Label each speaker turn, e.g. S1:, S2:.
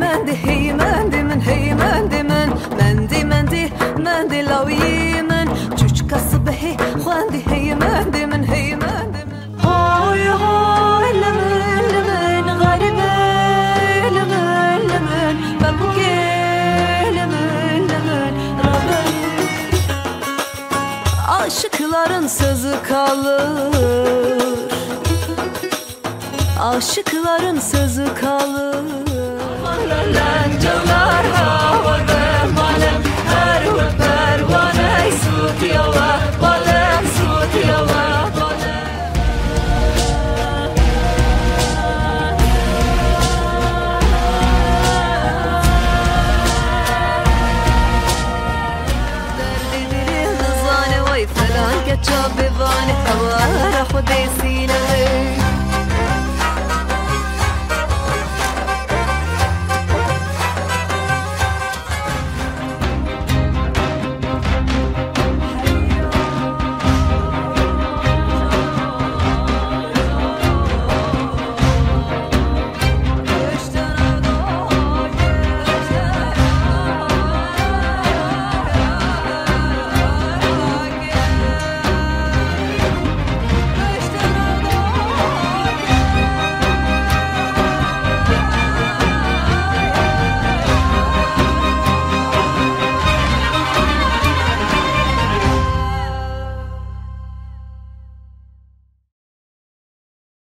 S1: مندي هي مندي من هي مندي من مندي مندي مندي لوي من چوچکا صبحي خواندي هي مندي من هي مندي من هاي هاي لمن لمن غريبة لمن لمن ببكي لمن لمن ربي aşıkların sözü kalır, aşıkların sözü kalır.